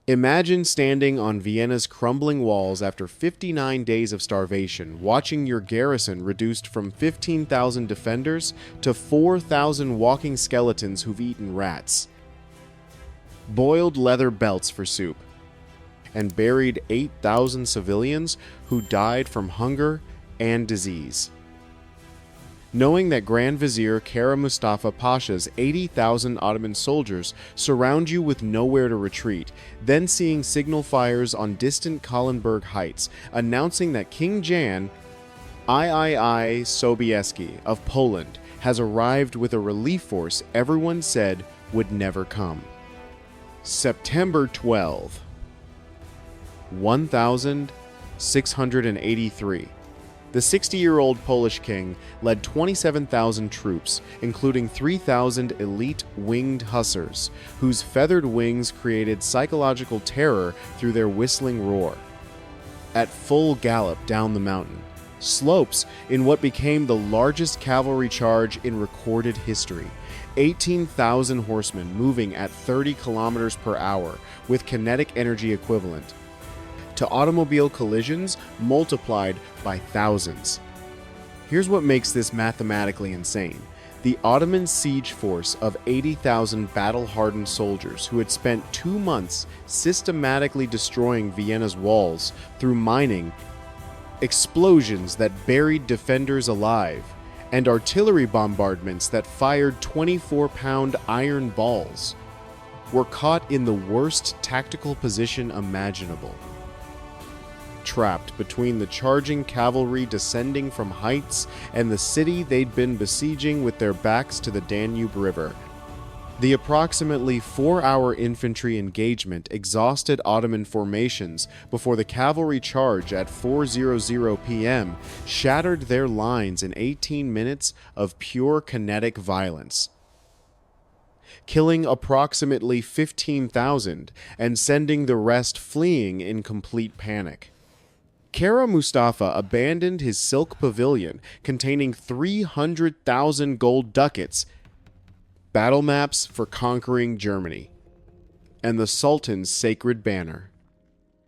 Imagine standing on Vienna's crumbling walls after 59 days of starvation, watching your garrison reduced from 15,000 defenders to 4,000 walking skeletons who've eaten rats, boiled leather belts for soup, and buried 8,000 civilians who died from hunger and disease. Knowing that Grand Vizier Kara Mustafa Pasha's 80,000 Ottoman soldiers surround you with nowhere to retreat, then seeing signal fires on distant Kahlenberg heights announcing that King Jan III Sobieski of Poland has arrived with a relief force everyone said would never come. September 12, 1683. The 60-year-old Polish king led 27,000 troops, including 3,000 elite winged hussars, whose feathered wings created psychological terror through their whistling roar. At full gallop down the mountain slopes in what became the largest cavalry charge in recorded history, 18,000 horsemen moving at 30 kilometers per hour with kinetic energy equivalent to automobile collisions multiplied by thousands. Here's what makes this mathematically insane. The Ottoman siege force of 80,000 battle-hardened soldiers who had spent 2 months systematically destroying Vienna's walls through mining, explosions that buried defenders alive, and artillery bombardments that fired 24-pound iron balls, were caught in the worst tactical position imaginable. Trapped between the charging cavalry descending from heights and the city they'd been besieging with their backs to the Danube River. The approximately 4-hour infantry engagement exhausted Ottoman formations before the cavalry charge at 4:00 p.m. shattered their lines in 18 minutes of pure kinetic violence, killing approximately 15,000 and sending the rest fleeing in complete panic. Kara Mustafa abandoned his silk pavilion containing 300,000 gold ducats, battle maps for conquering Germany, and the Sultan's sacred banner.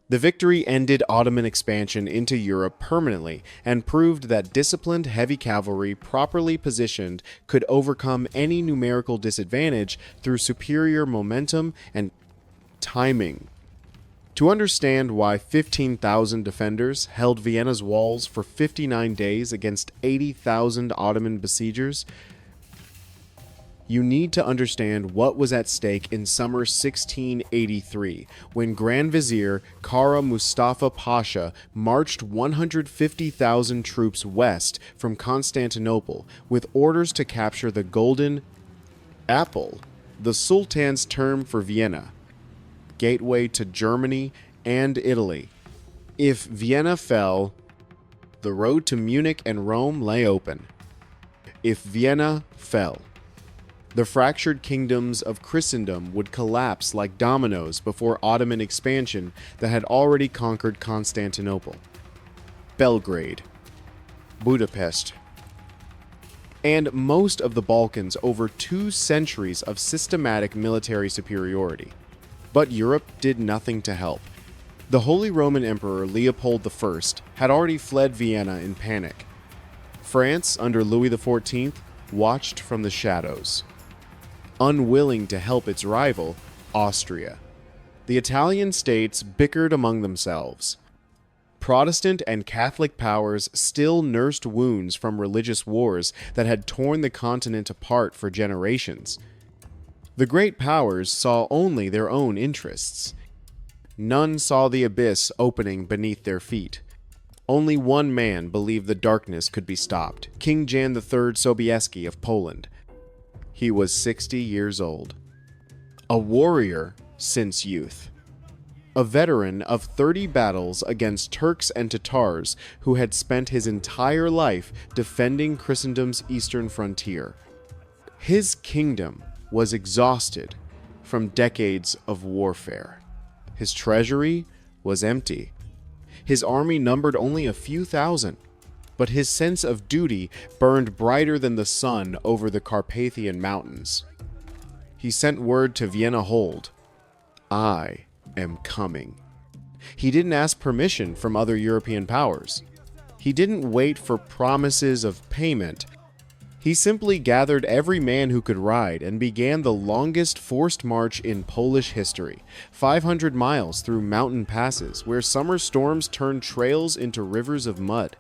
The victory ended Ottoman expansion into Europe permanently and proved that disciplined heavy cavalry properly positioned could overcome any numerical disadvantage through superior momentum and timing. To understand why 15,000 defenders held Vienna's walls for 59 days against 80,000 Ottoman besiegers, you need to understand what was at stake in summer 1683 when Grand Vizier Kara Mustafa Pasha marched 150,000 troops west from Constantinople with orders to capture the Golden Apple, the Sultan's term for Vienna, gateway to Germany and Italy. If Vienna fell, the road to Munich and Rome lay open. If Vienna fell, the fractured kingdoms of Christendom would collapse like dominoes before Ottoman expansion that had already conquered Constantinople, Belgrade, Budapest, and most of the Balkans over 2 centuries of systematic military superiority. But Europe did nothing to help. The Holy Roman Emperor Leopold I had already fled Vienna in panic. France, under Louis XIV, watched from the shadows, unwilling to help its rival, Austria. The Italian states bickered among themselves. Protestant and Catholic powers still nursed wounds from religious wars that had torn the continent apart for generations. The great powers saw only their own interests. None saw the abyss opening beneath their feet. Only one man believed the darkness could be stopped, King Jan III Sobieski of Poland. He was 60 years old, a warrior since youth, a veteran of 30 battles against Turks and Tatars who had spent his entire life defending Christendom's eastern frontier. His kingdom was exhausted from decades of warfare. His treasury was empty. His army numbered only a few thousand, but his sense of duty burned brighter than the sun over the Carpathian mountains. He sent word to Vienna Hold, "I, am coming. He didn't ask permission from other European powers. He didn't wait for promises of payment. He simply gathered every man who could ride and began the longest forced march in Polish history, 500 miles through mountain passes where summer storms turned trails into rivers of mud.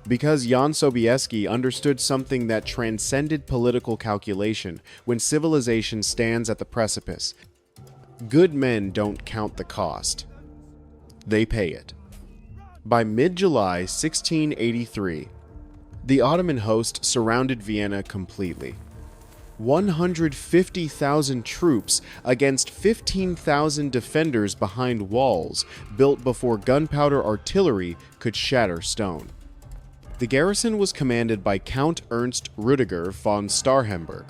Because Jan Sobieski understood something that transcended political calculation when civilization stands at the precipice. Good men don't count the cost. They pay it. By mid-July 1683, the Ottoman host surrounded Vienna completely. 150,000 troops against 15,000 defenders behind walls built before gunpowder artillery could shatter stone. The garrison was commanded by Count Ernst Rüdiger von Starhemberg,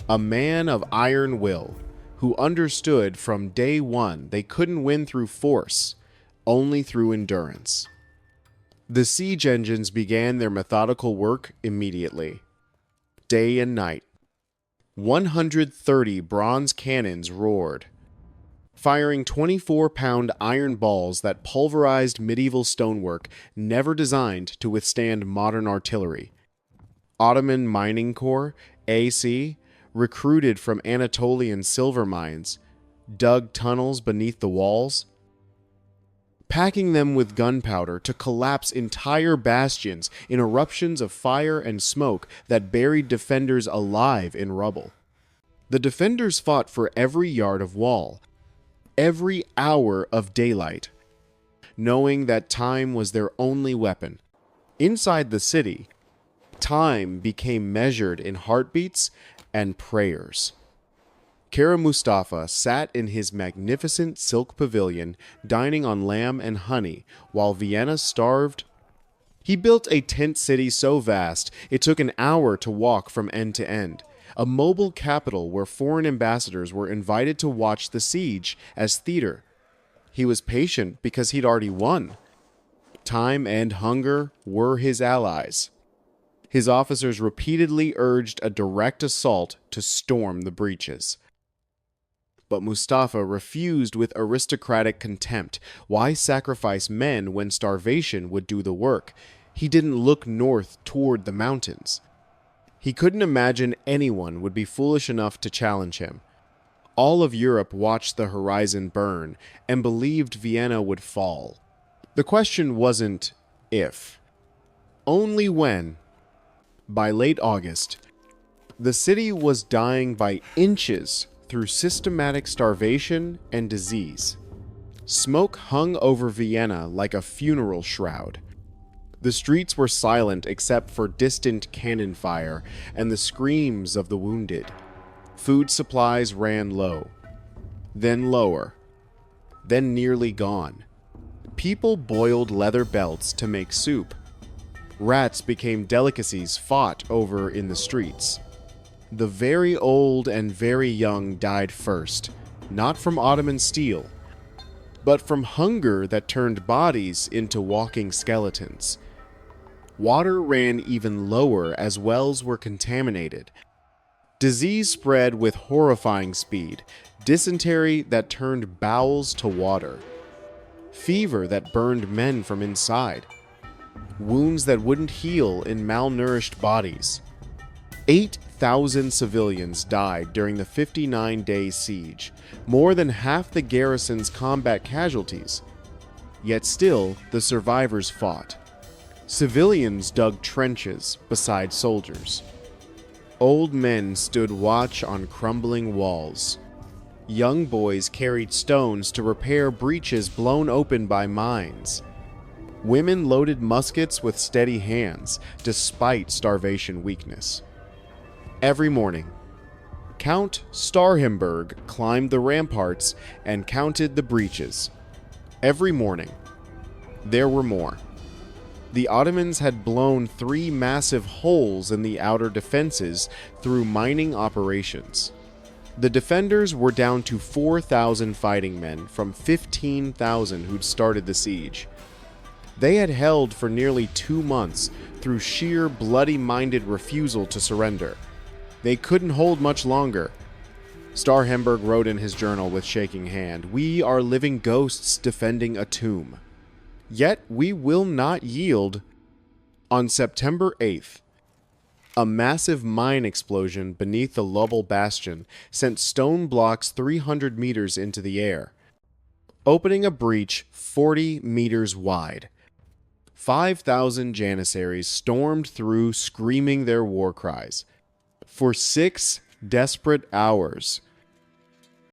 a man of iron will who understood from day one they couldn't win through force, only through endurance. The siege engines began their methodical work immediately. Day and night, 130 bronze cannons roared, firing 24-pound iron balls that pulverized medieval stonework never designed to withstand modern artillery. Ottoman Mining Corps, AC, recruited from Anatolian silver mines, dug tunnels beneath the walls, packing them with gunpowder to collapse entire bastions in eruptions of fire and smoke that buried defenders alive in rubble. The defenders fought for every yard of wall, every hour of daylight, knowing that time was their only weapon. Inside the city, time became measured in heartbeats and prayers. Kara Mustafa sat in his magnificent silk pavilion, dining on lamb and honey, while Vienna starved. He built a tent city so vast it took an hour to walk from end to end, a mobile capital where foreign ambassadors were invited to watch the siege as theater. He was patient because he'd already won. Time and hunger were his allies. His officers repeatedly urged a direct assault to storm the breaches. But Mustafa refused with aristocratic contempt. Why sacrifice men when starvation would do the work? He didn't look north toward the mountains. He couldn't imagine anyone would be foolish enough to challenge him. All of Europe watched the horizon burn and believed Vienna would fall. The question wasn't if, only when. By late August, the city was dying by inches through systematic starvation and disease. Smoke hung over Vienna like a funeral shroud. The streets were silent except for distant cannon fire and the screams of the wounded. Food supplies ran low, then lower, then nearly gone. People boiled leather belts to make soup. Rats became delicacies fought over in the streets. The very old and very young died first, not from Ottoman steel, but from hunger that turned bodies into walking skeletons. Water ran even lower as wells were contaminated. Disease spread with horrifying speed, dysentery that turned bowels to water, fever that burned men from inside, wounds that wouldn't heal in malnourished bodies. 8,000 civilians died during the 59-day siege, more than half the garrison's combat casualties. Yet still, the survivors fought. Civilians dug trenches beside soldiers. Old men stood watch on crumbling walls. Young boys carried stones to repair breaches blown open by mines. Women loaded muskets with steady hands, despite starvation weakness. Every morning, Count Starhemberg climbed the ramparts and counted the breaches. Every morning, there were more. The Ottomans had blown 3 massive holes in the outer defenses through mining operations. The defenders were down to 4,000 fighting men from 15,000 who'd started the siege. They had held for nearly 2 months through sheer bloody-minded refusal to surrender. They couldn't hold much longer. Starhemberg wrote in his journal with shaking hand, "We are living ghosts defending a tomb. Yet we will not yield." On September 8th, a massive mine explosion beneath the Lovell Bastion sent stone blocks 300 meters into the air, opening a breach 40 meters wide. 5,000 Janissaries stormed through, screaming their war cries. For 6 desperate hours,